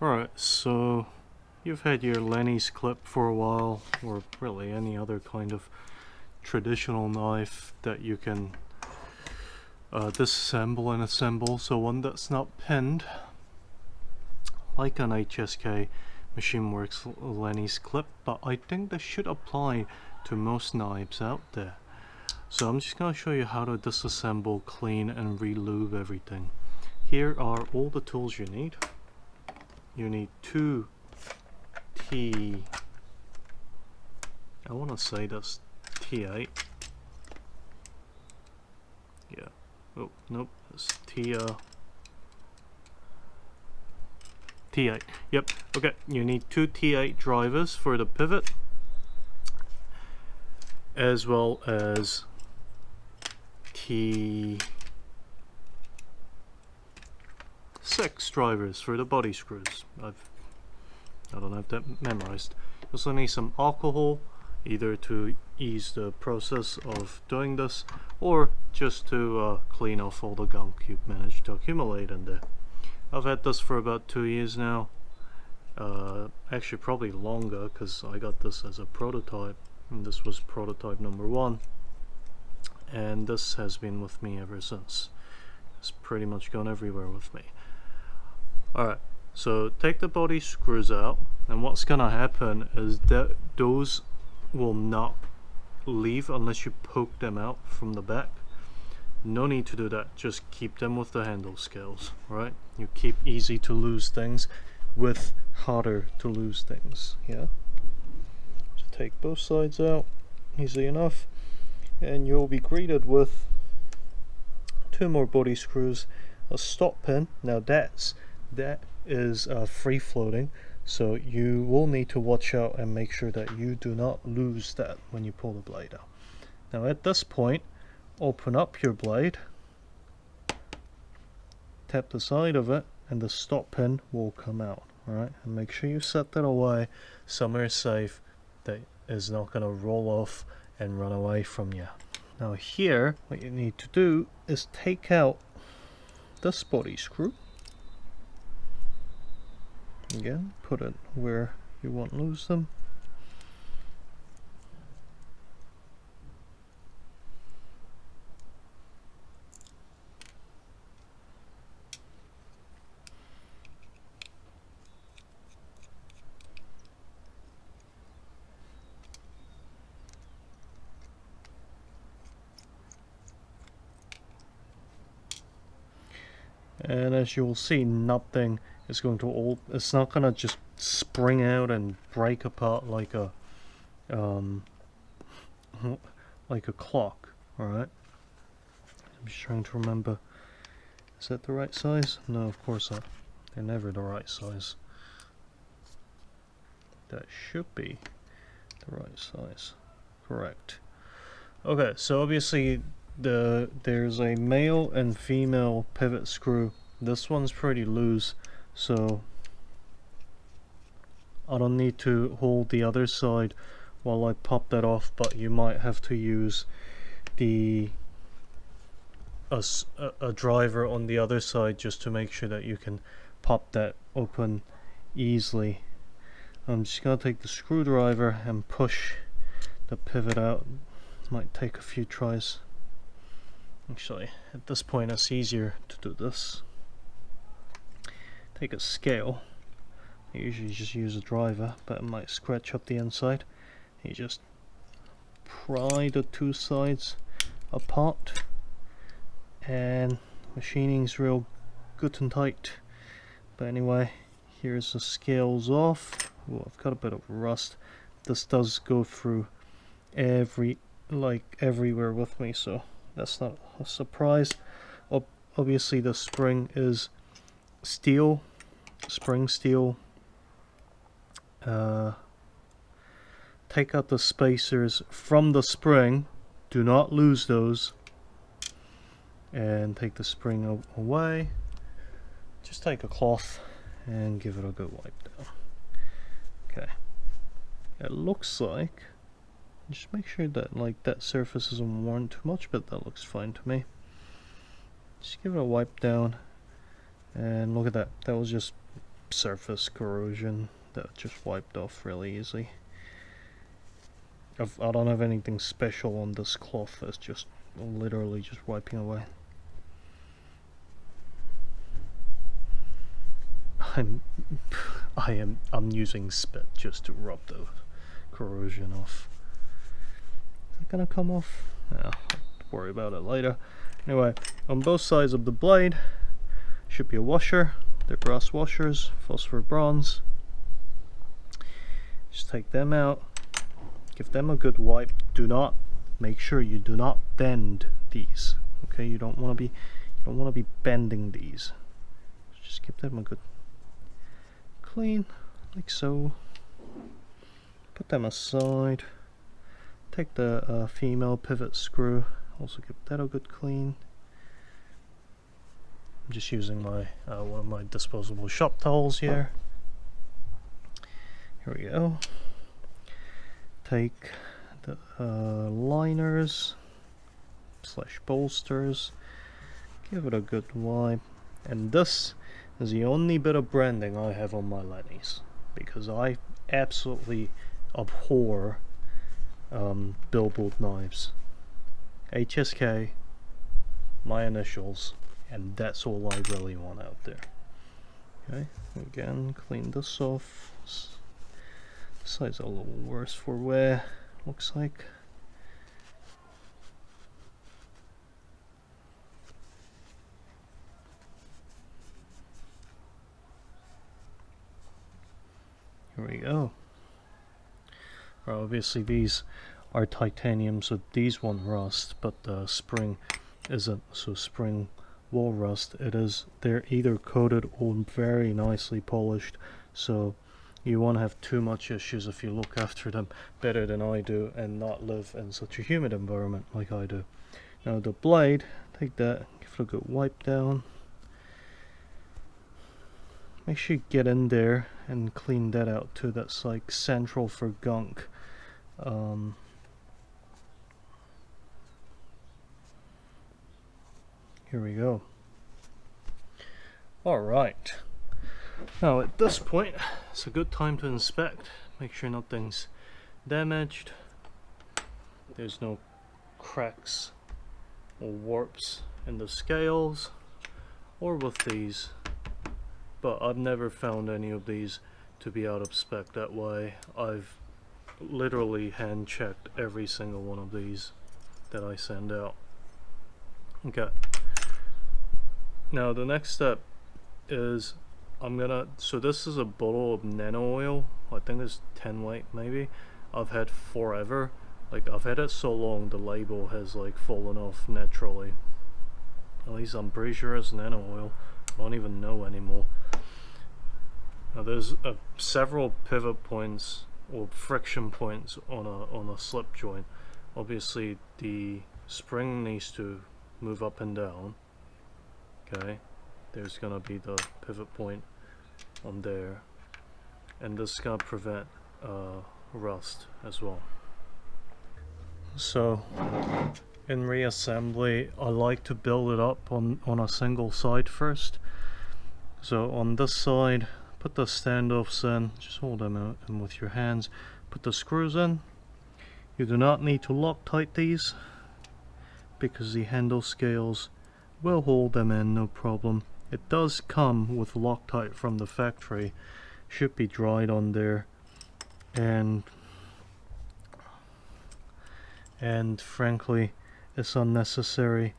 Alright, so you've had your Lennys clip for a while, or really any other kind of traditional knife that you can disassemble and assemble, so one that's not pinned, like an HSK Machineworks Lennys clip, but I think this should apply to most knives out there. So I'm just going to show you how to disassemble, clean and re-lube everything. Here are all the tools you need. You need two I want to say that's T8. Yeah. Oh, nope. That's T8. Yep. Okay. You need two T8 drivers for the pivot, as well as T6 drivers for the body screws. I don't have that memorized. You also need some alcohol, either to ease the process of doing this, or just to clean off all the gunk you've managed to accumulate in there. I've had this for about 2 years now. Actually probably longer, because I got this as a prototype, and this was prototype number 1. And this has been with me ever since. It's pretty much gone everywhere with me. Alright, so take the body screws out, and what's gonna happen is that those will not leave unless you poke them out from the back. No need to do that, just keep them with the handle scales, right? You keep easy to lose things with harder to lose things, yeah? So take both sides out, easy enough, and you'll be greeted with 2 more body screws, a stop pin. Now that is free floating, so you will need to watch out and make sure that you do not lose that when you pull the blade out. Now at this point, open up your blade, tap the side of it, and the stop pin will come out. Alright, and make sure you set that away somewhere safe that is not going to roll off and run away from you. Now here, what you need to do is take out this body screw. Again, put it where you won't lose them. And as you will see, nothing is going to it's not going to just spring out and break apart like a clock. Alright, I'm just trying to remember, is that the right size? No, of course not. They're never the right size. That should be the right size. Correct. Okay, so obviously there's a male and female pivot screw. This one's pretty loose, so I don't need to hold the other side while I pop that off, but you might have to use a driver on the other side just to make sure that you can pop that open easily. I'm just gonna take the screwdriver and push the pivot out. Might take a few tries. Actually, at this point it's easier to do this. Take a scale. I usually just use a driver, but it might scratch up the inside. You just pry the 2 sides apart, and machining's real good and tight. But anyway, here's the scales off. Oh, I've got a bit of rust. This does go through everywhere with me, so that's not a surprise. Obviously the spring is steel, spring steel. Take out the spacers from the spring, do not lose those, and take the spring away. Just take a cloth and give it a good wipe down. Okay, it looks like, just make sure that that surface isn't worn too much, but that looks fine to me. Just give it a wipe down, and look at that. That was just surface corrosion that just wiped off really easy. I don't have anything special on this cloth that's just literally just wiping away. I'm using spit just to rub the corrosion off. Is it gonna come off? Yeah, I'll worry about it later. Anyway, on both sides of the blade should be a washer. They're brass washers, phosphor bronze. Just take them out, give them a good wipe. Do not, make sure you do not bend these. Okay, you don't want to be bending these. Just give them a good clean, like so. Put them aside. Take the female pivot screw. Also give that a good clean. I'm just using my one of my disposable shop towels here. Here we go. Take the liners / bolsters. Give it a good wipe. And this is the only bit of branding I have on my Lennys, because I absolutely abhor billboard knives. HSK, my initials, and that's all I really want out there. Okay, again, clean this off. This side's a little worse for wear, looks like. Here we go. Well, obviously these are titanium, so these won't rust, but the spring isn't, so spring will rust. They're either coated or very nicely polished, so you won't have too much issues if you look after them better than I do and not live in such a humid environment like I do. Now the blade, take that, give it a good wipe down. Make sure you get in there and clean that out too. That's like central for gunk. Here we go. Alright. Now at this point, it's a good time to inspect. Make sure nothing's damaged. There's no cracks or warps in the scales or with these. But I've never found any of these to be out of spec that way. I've literally hand checked every single one of these that I send out. Okay. Now the next step is so this is a bottle of nano oil. I think it's 10 weight maybe. I've had forever. Like I've had it so long the label has like fallen off naturally. At least I'm pretty sure it's nano oil. I don't even know anymore. Now there's several pivot points or friction points on a slip joint. Obviously the spring needs to move up and down. Okay, there's gonna be the pivot point on there, and this is gonna prevent rust as well. So in reassembly, I like to build it up on a single side first. So on this side, put the standoffs in, just hold them in with your hands, put the screws in. You do not need to Loctite these because the handle scales will hold them in, no problem. It does come with Loctite from the factory, should be dried on there, and frankly it's unnecessary,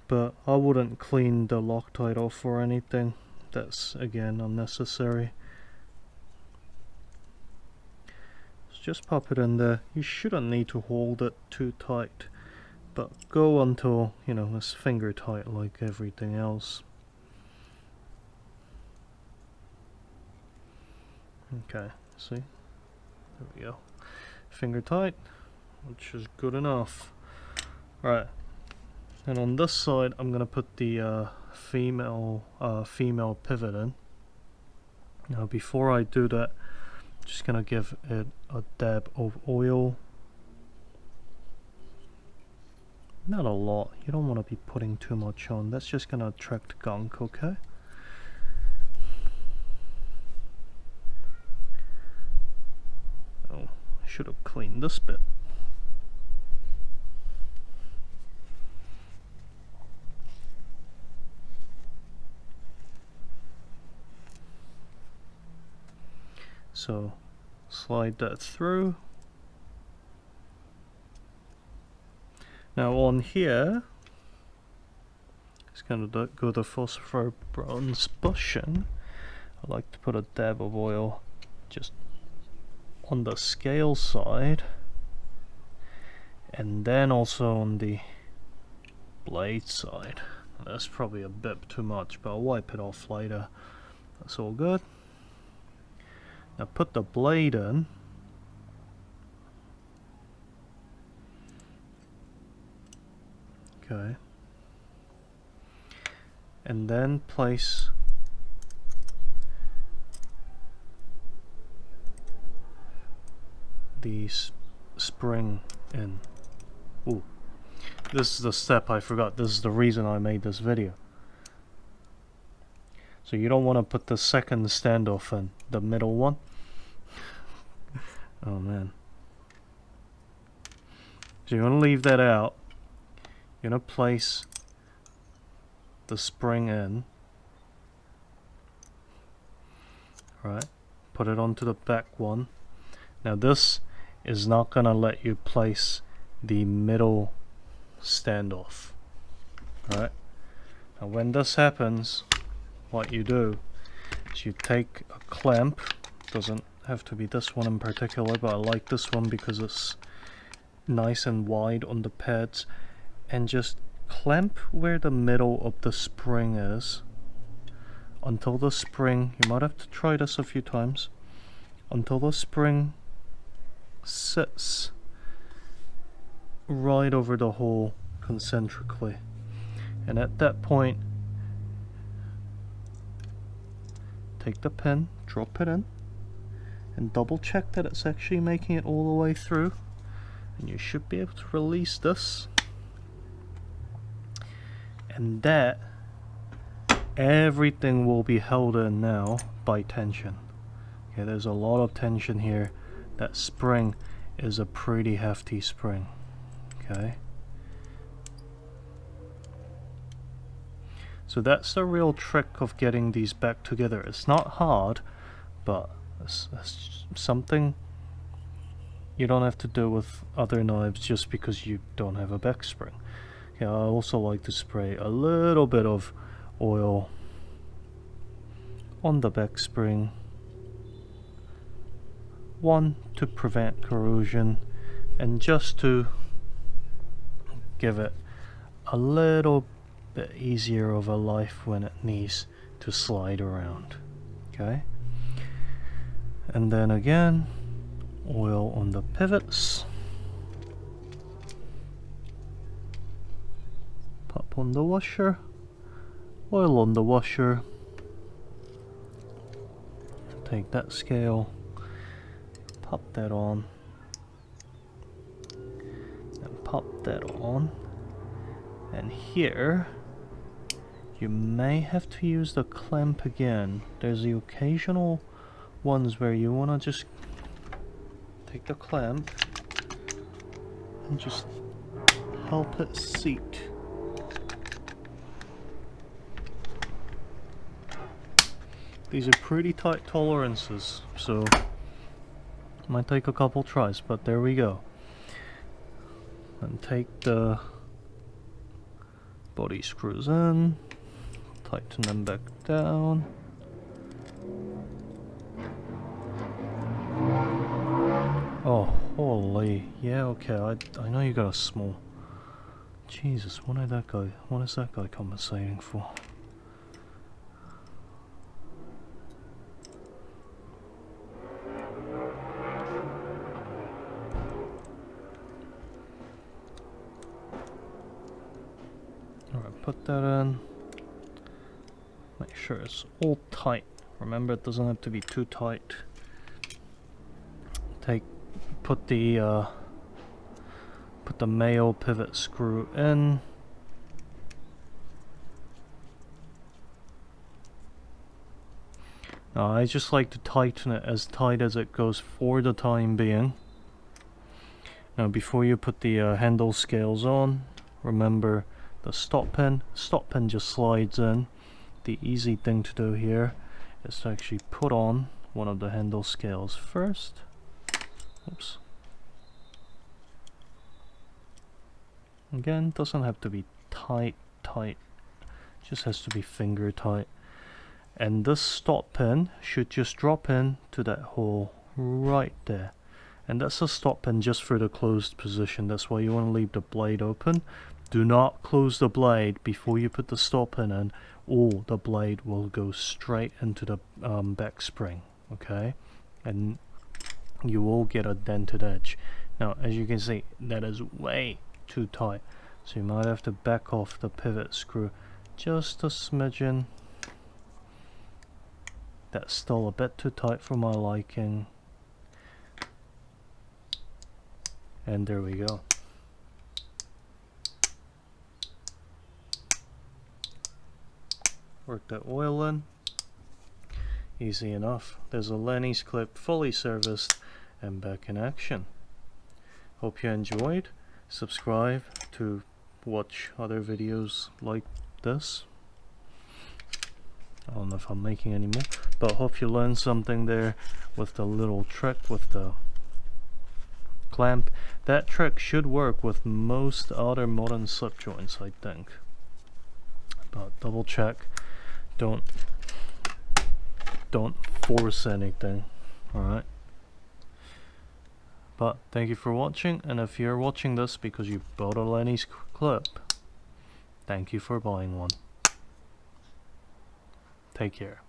but I wouldn't clean the Loctite off or anything. That's again unnecessary. So just pop it in there. You shouldn't need to hold it too tight, but go until, you know, it's finger tight like everything else. Okay, see? There we go. Finger tight, which is good enough. Right, and on this side I'm gonna put the female pivot in. Now before I do that, I'm just gonna give it a dab of oil. Not a lot, you don't want to be putting too much on, that's just gonna attract gunk, okay? should have cleaned this bit. So slide that through. Now on here, it's going to go the phosphor bronze bushing. I like to put a dab of oil just on the scale side, and then also on the blade side. That's probably a bit too much, but I'll wipe it off later. That's all good. Now put the blade in. Okay. And then place the spring in. Ooh. This is the step I forgot. This is the reason I made this video. So you don't want to put the second standoff in, the middle one. Oh man. So you want to leave that out. You're going to place the spring in. Right. Put it onto the back one. Now this is not going to let you place the middle standoff. Right. Now when this happens, what you do is you take a clamp. Doesn't have to be this one in particular, but I like this one because it's nice and wide on the pads, and just clamp where the middle of the spring is until the spring, you might have to try this a few times, until the spring sits right over the hole concentrically. And at that point, take the pin, drop it in, and double check that it's actually making it all the way through, and you should be able to release this. And that, everything will be held in now by tension. Okay, there's a lot of tension here. That spring is a pretty hefty spring. Okay. So that's the real trick of getting these back together. It's not hard, but it's something you don't have to do with other knives just because you don't have a back spring. Okay, I also like to spray a little bit of oil on the back spring. One, to prevent corrosion, and just to give it a little bit easier of a life when it needs to slide around. Okay, and then again, oil on the pivots, pop on the washer, oil on the washer, take that scale, pop that on, and pop that on, and here you may have to use the clamp again. There's the occasional ones where you want to just take the clamp and just help it seat. These are pretty tight tolerances, so might take a couple tries, but there we go. And take the body screws in, tighten them back down. Oh, holy, yeah, okay, I know you got a small. Jesus, what is that guy compensating for? Alright, put that in. Make sure it's all tight. Remember, it doesn't have to be too tight. Put the male pivot screw in. Now I just like to tighten it as tight as it goes for the time being. Now before you put the handle scales on, remember the stop pin. Stop pin just slides in. The easy thing to do here is to actually put on one of the handle scales first. Oops. Again, doesn't have to be tight, just has to be finger tight. And this stop pin should just drop in to that hole right there. And that's a stop pin just for the closed position. That's why you want to leave the blade open. Do not close the blade before you put the stop pin in, or the blade will go straight into the back spring, okay? And you will get a dented edge. Now, as you can see, that is way too tight, so you might have to back off the pivot screw just a smidgen. That's still a bit too tight for my liking. And there we go. Work that oil in. Easy enough. There's a Lennys clip fully serviced and back in action. Hope you enjoyed. Subscribe to watch other videos like this. I don't know if I'm making any more, but hope you learned something there with the little trick with the clamp. That trick should work with most other modern slip joints, I think. But double check. Don't force anything. Alright. But thank you for watching, and if you're watching this because you bought a Lennys clip, thank you for buying one. Take care.